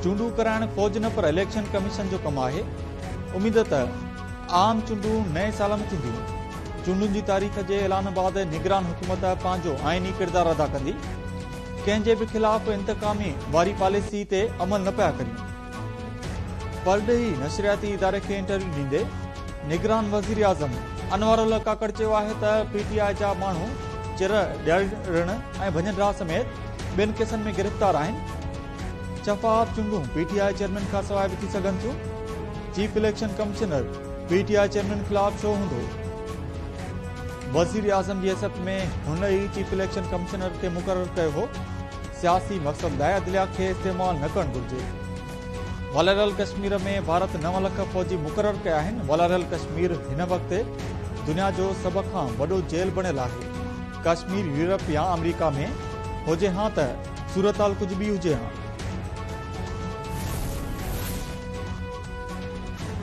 चूंडू कराइण फौज न पर इलेक्शन कमीशन जो कमु आहे। उम्मीद त आम चूंडू नए साल में थींदियूं। चूंडुनि जी तारीख़ जे ऐलान बाद निगरान हुकूमत पंहिंजो आइनी किरदार अदा कंदी। कंहिंजे बि ख़िलाफ़ इंतकामी वारी पॉलिसी ते अमल न पिया करियूं। परॾेही नशरियाती इदारे खे इंटरव्यू ॾींदे निगरान वज़ीर आज़म अनवरुल्लाह काकड़ चयो आहे त पीटीआई जा माण्हू चिर ॾियण ऐं भञनरा समेत ॿिनि केसनि में गिरफ़्तार आहिनि। शफ़ाफ़ चूंडूं पीटीआई चेयरमैन खां सवाइ बि थी सघनि थियूं। Chief election commissioner PTI chairman ख़िलाफ़ छो हूंदो? वज़ीर आज़म जी हैसियत में हुन ई चीफ इलेक्शन कमिश्नर खे मुक़ररु कयो हो। सियासी मक़सद लाइ अदलिया खे इस्तेमालु न करणु घुर्जे। वालरल कश्मीर में भारत 9 लाख फ़ौजी मुक़ररु कया आहिनि। वालरल कश्मीर हिन वक़्तु दुनिया जो सभ खां वॾो जेल बणियल आहे। कश्मीर यूरोप या अमेरिका में हुजे हां त सूरत हाल कुझु बि हुजे हां।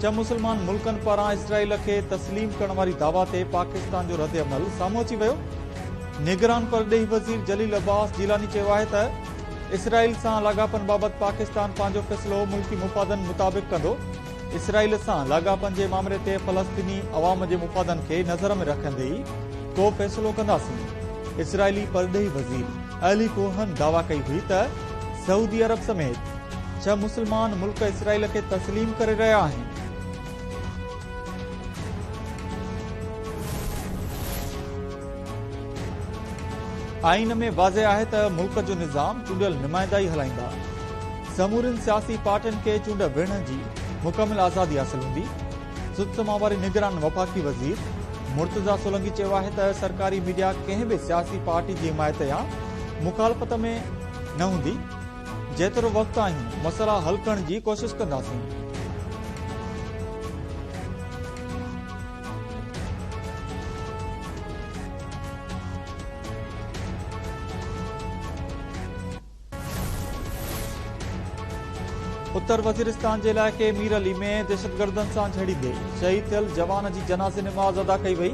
छह मुसलमान मुल्कनि पारां इसराइल खे तस्लीम करण वारी दावा ते पाकिस्तान जो रद्द अमल साम्हूं अची वियो। निगरान परॾेही वज़ीर जलील अब्बास जीलानी चयो आहे त इसराइल सां लाॻापन बाबति पाकिस्तान पंहिंजो फ़ैसिलो मुल्की मुफ़ादनि मुताबिक़ कंदो। इसराइल सां लाॻापन जे मामले ते फ़लस्तीनी अवाम जे मुफ़ादनि खे नज़र में रखंदे ई को फ़ैसिलो कंदासीं। इसराइली परॾेही वज़ीर अली कोहन दावा कई हुई त सऊदी अरब समेत 6 मुसलमान मुल्क इसराइल खे तस्लीम करे रहिया आहिनि। आइन में वाज़े आहे त मुल्क जो निज़ाम चूंडियल नुमाइंदा ई हलाईंदा। समूरनि सियासी पार्टियुनि खे चूंड विढ़ण जी मुकमिल आज़ादी हासिल हूंदी। सुत्समा वारी निगरान वफ़ाक़ी वज़ीर मुर्तज़ा सोलंकी चयो आहे त सरकारी मीडिया कंहिं बि सियासी पार्टी जी हिमायत या मुखालफ़त में न हूंदी। जेतिरो वक़्तु आहियूं मसइला हल करण जी कोशिश कंदासीं। उत्तर वज़ीरिस्तान जे इलाइक़े मीर अली में दहशतगर्दनि सां छेड़ींदे शहीद थियल जवान जी जनाज़े नमाज़ अदा कई वई।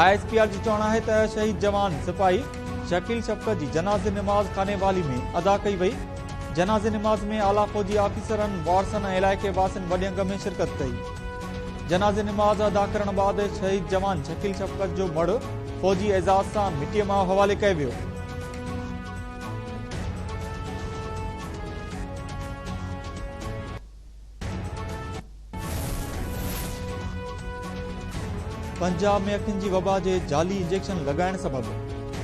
ISPR जी चवणु आहे त शहीद जवान सिपाही शकील शफ़क़त जी जनाज़े नमाज़ खाने वाली में अदा कई वई। जनाज़े नमाज़ में आला फ़ौजी ऑफिसरनि वारसनि ऐं इलाइक़े वासियुनि वॾे अंग में शिरकत कई। जनाज़े नमाज़ अदा करण बाद शहीद जवान शकील शफ़क़त जो मड़ फ़ौजी एज़ाज़ सां मिटीअ मां हवाले कयो वियो। पंजाब में अखियुनि जी वबा जे जाली इंजेक्शन लॻाइण सबबि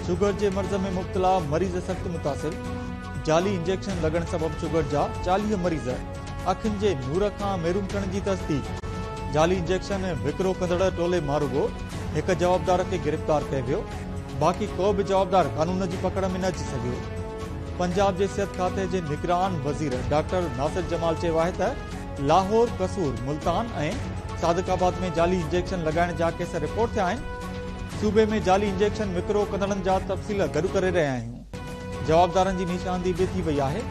शुगर जे मर्ज़ में मुब्तला मरीज़ सख़्त मुतासिर। जाली इंजेक्शन लॻण सबबि शुगर जा 40 मरीज़ अखियुनि जे नूर खां महरूम करण जी तस्दीक़। जाली इंजेक्शन विकिरो कंदड़ टोले मां रुॻो हिक जवाबदार खे गिरफ़्तार कयो वियो। बाक़ी को बि जवाबदार कानून जी पकड़ में न अची सघियो। पंजाब जे सिहत खाते जे निगरान वज़ीर डॉक्टर नासिर जमाल चयो आहे त लाहौर, कसूर, मुल्तान ऐं सादिकाबाद में जाली इंजेक्शन लॻाइण जा केस रिपोर्ट थिया आहिनि। सूबे में जाली इंजेक्शन विकिरो कंदड़नि जा तफ़सील गॾु करे रहिया आहियूं। जवाबदारनि जी निशानदी बि थी वई आहे।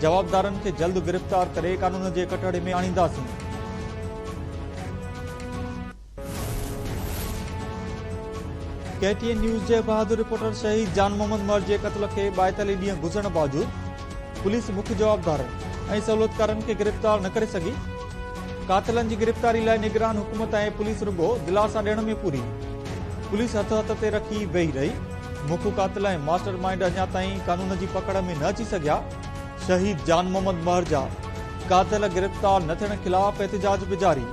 जवाबदारनि खे जल्द गिरफ़्तार करे कानून जे कटहरे में आणींदासीं। KTN न्यूज़ जे बहादुर रिपोर्टर शहीद जान मोहम्मद मर जे क़त्ल खे 42 ॾींहं गुज़रण बावजूद पुलिस मुख्य जवाबदारनि ऐं सहूलियतकारनि खे गिरफ़्तार न करे सघी। कातिलनि जी गिरफ़्तारी लाइ निगरान हुकूमत ऐं पुलिस रुॻो दिलासा ॾियण में पूरी। पुलिस हथ ते रखी वेही रही। मुख्य कातिल ऐं मास्टर माइंड अञा ताईं कानून जी पकड़ में न अची सघिया। शहीद जान मोहम्मद महर जा कातिल गिरफ़्तार न थियण ख़िलाफ़ एहतिजाज बि जारी।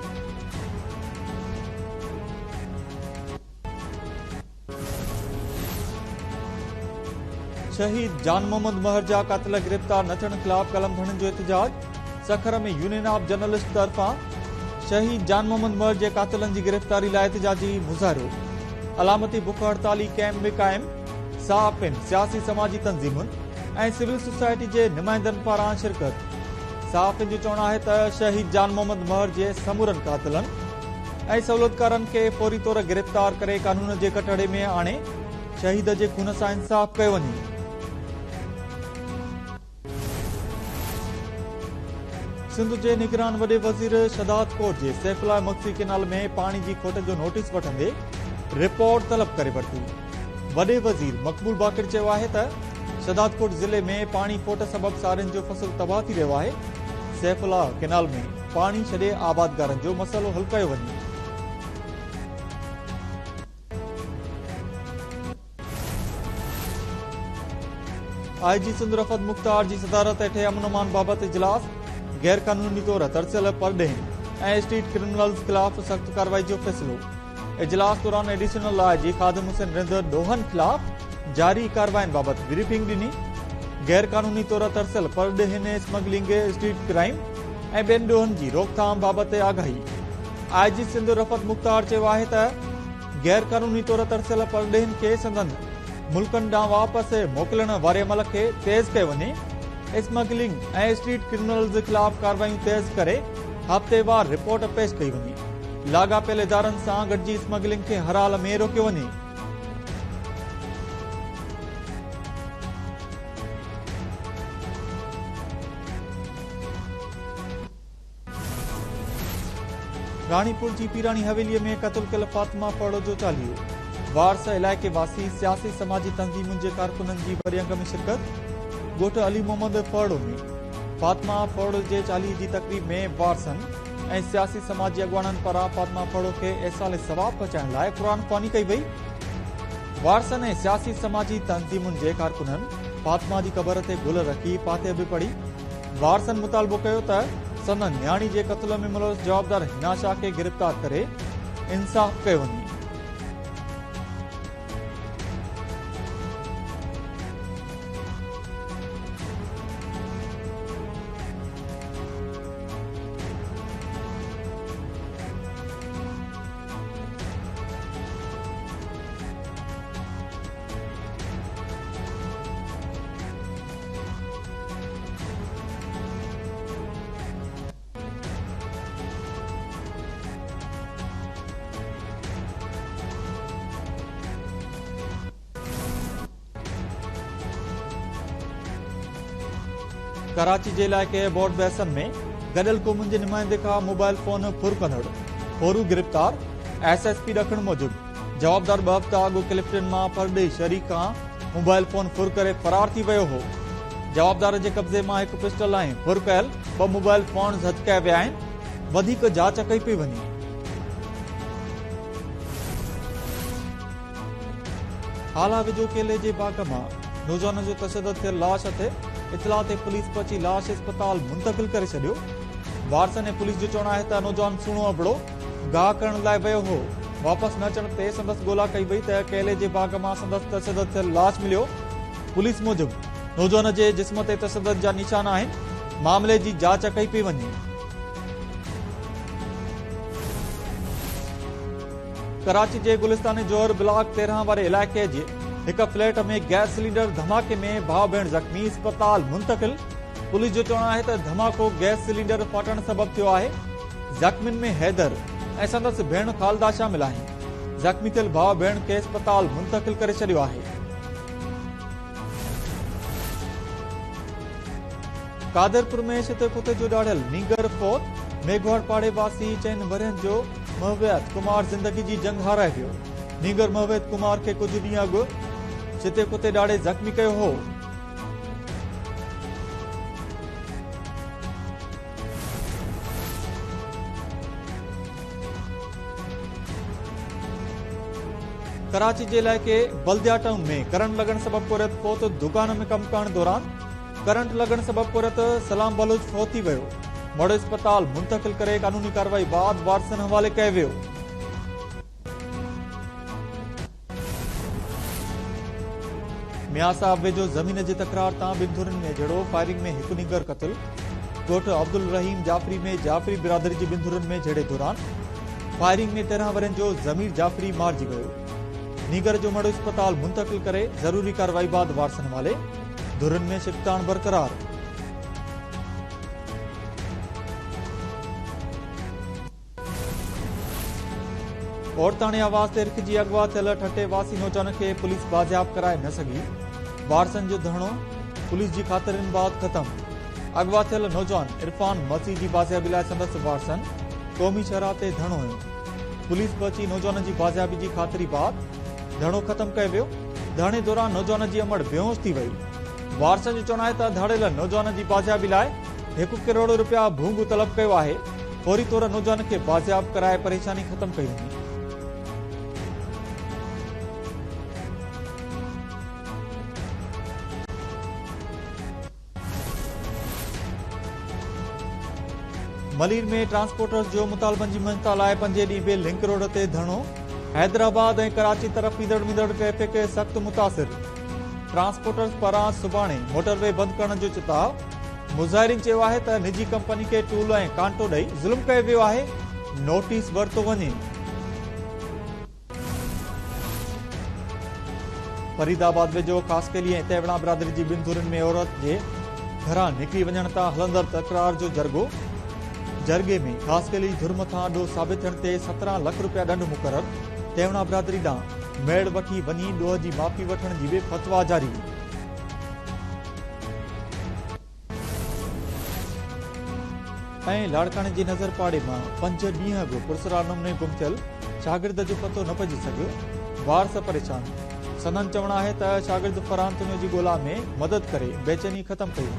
शहीद जान मोहम्मद महर जा कातिल गिरफ़्तार न थियण ख़िलाफ़ कलम खणण जो एहतिजाज। सखर में यूनियन ऑफ जर्नलिस्ट तरफ़ां शहीद जान मोहम्मद महर जे कातिलनि जी गिरफ़्तारी लाइ एहतिजाजी मुज़ाहिरो। अलामती बुख हड़ताली कैंप में क़ाइम। सहाफ़ियुनि, सियासी समाजी तंज़ीमुनि ऐं सिविल सोसाइटी जे नुमाइंदनि पारां शिरकत। सहाफ़ियुनि जो चवणु आहे त शहीद जान मोहम्मद महर जे समूरनि कातिलनि ऐं सहूलियतकारनि खे फौरी तौर गिरफ़्तार करे कानून जे कटहरे में आणे शहीद जे खून सां इंसाफ़ कयो वञे। सिंध जे निगरान वॾे वज़ीर शदात कोट जे सैफुल्लाह मक्सी केनाल में पाणी जी खोट जो नोटिस वठंदे रिपोर्ट तलब करे वरिती। वॾे वज़ीर मक़बूल बाक़िर चयो आहे त शहदादकोट जिले में पानी फोट सबब सारिन जो फसल तबाह थी रहियो आहे। सैफुल्ला कैनाल में पानी छॾे आबादगारनि जो मसइलो हल कयो वञे। आईजी सिंध रफ़त मुख्तार जी सदारत हेठि अमन अमान बाबति इजलास। गैर कानूनी तौर तरसियल परॾेहनि ऐं स्ट्रीट क्रिमिनल्स खिलाफ़ सख़्त कार्रवाई जो फ़ैसिलो। इजलास दौरान एडिशनल आईजी खादिम हुसैन रिंदर ॾोहनि खिलाफ़ जारी कार्रवाइनि बाबति ब्रीफिंग ॾिनी। गैर कानूनी तौर तरसियल परॾेहनि स्मगलिंग स्ट्रीट क्राइम ऐं ॿियनि ॾोहनि जी रोकथाम बाबति आगाही। आईजी सिंध रफ़त मुख्तार चयो आहे त गैर कानूनी तौर तरसियल परॾेहनि खे संदनि मुल्कनि ॾांहुं वापसि मोकिलण वारे अमल खे तेज़ कयो वञे। स्मगलिंग ऐं स्ट्रीट क्रिमिनल्स खिलाफ़ कार्रवाइयूं तेज़ करे हफ़्तेवार रिपोर्ट पेश कई वञे। लाॻापियल इदारनि सां गॾिजी स्मगलिंग खे हर हाल में रोकियो वञे। रानीपुर जी पीरानी हवेलीअ में क़त्ल कयल फातिमा फड़ो जो चालीहो। वारस इलाइक़े वासी सियासी समाजी तंज़ीमुनि जे कारकुननि जी वरियंग में शिरकत। ॻोठ अली मोहम्मद फड़ो में फातिमा फड़ो जे चालीहे जी तक़रीब में वारसनि ऐं सियासी समाजी अॻवाननि पारां फातिमा फड़ो खे एसाल सवाब पहुचाइण लाइ क़ुरान ख़्वानी कई वई। वारसनि ऐं सियासी समाजी तंज़ीमुनि जे कारकुननि फातिमा जी क़बर ते गुल रखी फातिहा बि पढ़ी। वारसनि मुतालबो कयो त संदनि न्याणी जे क़त्ल में मुलविस जवाबदार हिना शाह खे गिरफ़्तार करे इंसाफ़ कयो वञे। कराची जे इलाइक़े बोर्ड बैसन में गॾियल क़ौमुनि जे नुमाइंदे खां मोबाइल फोन फुर कंदड़ फोरू गिरफ़्तार। एसएसपी ॾखण मूजिबि जवाबदार 2 हफ़्ता अॻु क्लिफ्टन मां परॾेही शरीक खां मोबाइल फोन फुर करे फरार थी वियो हो। जवाबदार जे कब्ज़े मां हिकु पिस्टल ऐं फुर कयल 2 मोबाइल फोन ज़ब्त कया विया आहिनि। वधीक जांच कई पई वञे। हाला वेझो केले जे बाग मां नौजवान जो तशदद थियल लाश ते इतला ते पुलिस पहुची लाश अस्पताल मुंतकिल करे छॾियो। वारसनि ऐं पुलिस जो चवणु आहे त नौजवान सुहिणो अबड़ो गाह करण लाइ वियो हो। वापसि न अचण ते संदसि ॻोल्हा कई वई त केले जे बाग मां संदसि तशदद थियल लाश मिलियो। पुलिस मूजिबि नौजवान जे जिस्म ते तशदद जा निशान आहिनि। मामले जी जांच कई पई वञे। कराची जे गुलिस्तानी जोहर ब्लॉक 13 वारे इलाइक़े जे हिक फ्लैट में गैस सिलेंडर धमाके में भाउ भेण ज़ख़्मी अस्पताल मुंतकिल। पुलिस जो चवणु आहे त धमाको गैस सिलेंडर फाटण सबब थियो आहे। ज़ख़्मियुनि में हैदर ऐं संदसि भेण ख़ालदा शामिल आहिनि। ज़ख़्मी थियल भाउ भेण खे अस्पताल मुंतकिल करे छॾियो आहे। कादरपुर में शिते पुते जो ॾाढ़ियल नीगर फौत। मेघवाड़ पाड़े वासी 4 वरियनि जो महवियत कुमार ज़िंदगी जी जंग हाराए वियो। नीगर महवियत कुमार खे कुझु ॾींहं अॻु शिते पुते ॾाढ़े ज़ख़्मी कयो हो। कराची जे इलाइक़े बल्दिया टाउन में करंट लॻण सबब कुरत फौत। दुकान में कमु करण दौरान करंट लॻण सबब कुरत सलाम बलोच फौत थी वियो। मड़ अस्पताल मुंतकिल करे कानूनी कार्रवाई बाद वारसनि हवाले कयो वियो। मियां साहब वेझो ज़मीन जी तकरार तां 2 धुरनि में जड़ो। फायरिंग में हिकु नीगर क़त्ल। ॻोठ अब्दुल रहीम जाफरी में जाफरी बिरादरी जी 2 धुरनि में जड़े दौरान फायरिंग में 13 वरनि जो ज़मीर जाफरी मारिजी वियो। नीगर जो मड़ अस्पताल मुंतकिल करे ज़रूरी कार्रवाई बाद वारसनि हवाले। धुरनि में शिकतान बरक़रार। औरताणे आवाज़ ते रिखिजी अगवा थियल ठटे वासी नौजवान खे पुलिस बाज़ियाब कराए न सघी। वारसनि जो धरणो पुलिस जी ख़ातिरिन बाद ख़त्म। अगवा थियल नौजवान इरफान मसीह जी बाज़ियाबी लाइ संदसि वारसनि क़ौमी शहरा ते धरणो हयो। पुलिस पहुची नौजवान जी बाज़ियाबी जी ख़ातिरी बाद धरणो ख़त्म कयो वियो। धरणे दौरान नौजवान जी अमड़ बेहोश थी वई। वारसनि जो चवणु आहे त धाड़ेल नौजवान जी बाज़ियाबी लाइ 1 करोड़ रुपया भूंग तलब कयो आहे। फौरी तौर नौजवान खे बाज़ियाब कराए परेशानी ख़त्म कई वञे। मलीर में ट्रांसपोर्टर्स जो मुतालबनि जी मञता लाइ 5 ॾींहं बि लिंक रोड ते धरणो। हैदराबाद ऐं कराची तरफ़ ईंदड़ वेंदड़ ट्रैफ़िक सख़्त मुतासिर। ट्रांसपोर्टर्स पारां सुभाणे मोटरवे बंदि करण जो चिताव। मुज़ाहिरीन चयो आहे त निजी कंपनी खे टूल ऐं कांटो ॾेई ज़ुल्म कयो वियो आहे। नोटिस वरितो वञे। फरीदाबाद वेझो कासकेली ऐं तेवड़ा बिरादरी जी ॿिनि धुरियुनि में औरत जे घरां निकिरी वञण तां हलंदड़ तकरार जो जरगो। जरगे में कासकेली धुर मथां अॾो साबित थियण ते 17 लख रुपया ॾंढ मुक़रर। तेवड़ा बिरादरी ॾांहुं मेड़ वठी वञी ॾोह जी माफ़ी वठण जी बि फतवा जारी। ऐं लाड़काणे जी नज़र पाड़े मां 5 ॾींहं अॻु पुरसरार नमूने गुम थियल शागिर्द जो पतो न पइजी सघियो। वारस परेशान। संदन चवणु आहे त शागिर्द फरहान तुनियो जी ॻोल्हा में मदद करे बेचैनी ख़त्म कई।